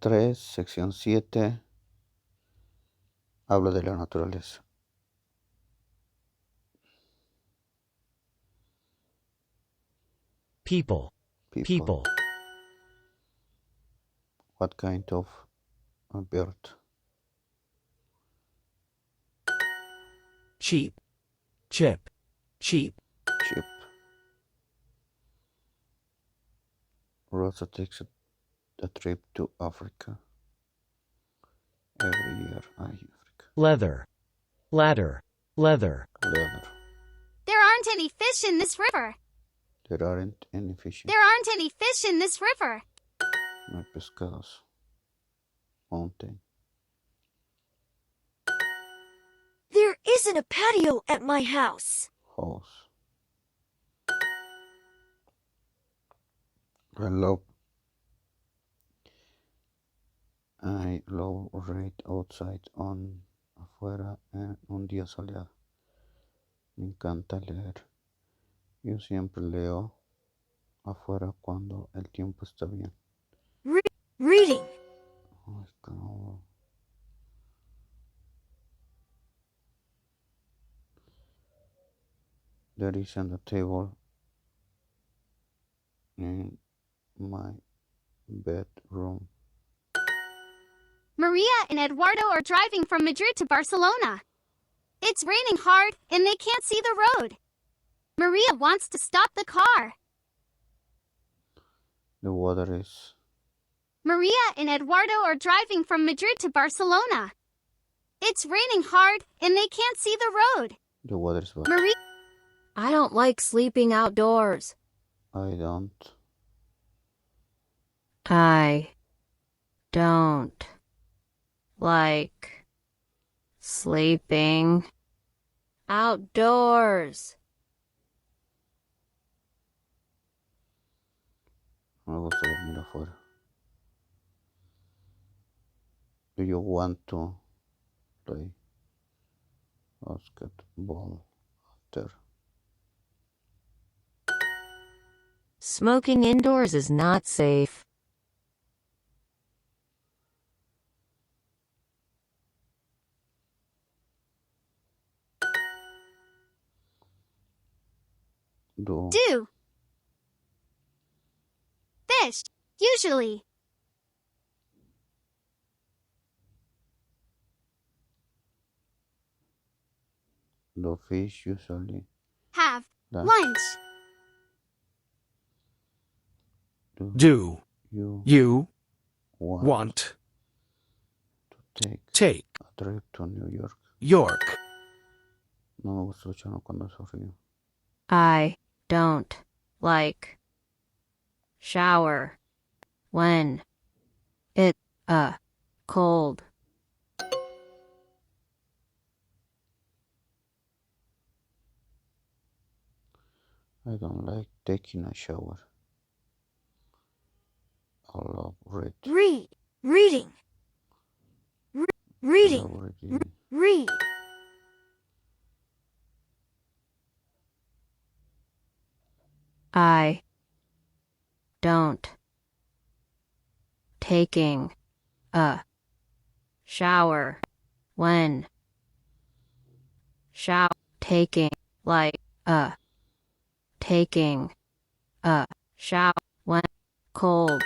3, sección 7, habla de la naturaleza. People. People. What kind of a bird? Cheap. Chip. Cheap. Sheep. Rosa takes a trip to Africa. Every year. Africa. Leather. Ladder. Leather. Leather. There aren't any fish in this river. There aren't any fish. There aren't any fish in this river. No hay pescados. Mountain. There isn't a patio at my house. House. Reloj. I love read outside on afuera en un día soleado. Me encanta leer. Yo siempre leo afuera cuando el tiempo está bien. Reading. Oh, es que no. There is on the table in my bedroom. Maria and Eduardo are driving from Madrid to Barcelona. It's raining hard and they can't see the road. Maria wants to stop the car. The water is. Maria and Eduardo are driving from Madrid to Barcelona. It's raining hard and they can't see the road. The water is bad. Maria. I don't like sleeping outdoors. I don't. I don't like sleeping outdoors. No me gusta dormir afuera. Do you want to play basketball after? Smoking indoors is not safe. Do. Fish. Usually. The fish usually. Have. Lunch. Lunch. Do. You Want to take a trip to New York. York. No me gusta el chano cuando hace frío. I don't like shower when it's cold. I don't like taking a shower. I love reading. Reading. I love reading. Read. I don't taking a shower when taking a shower when cold.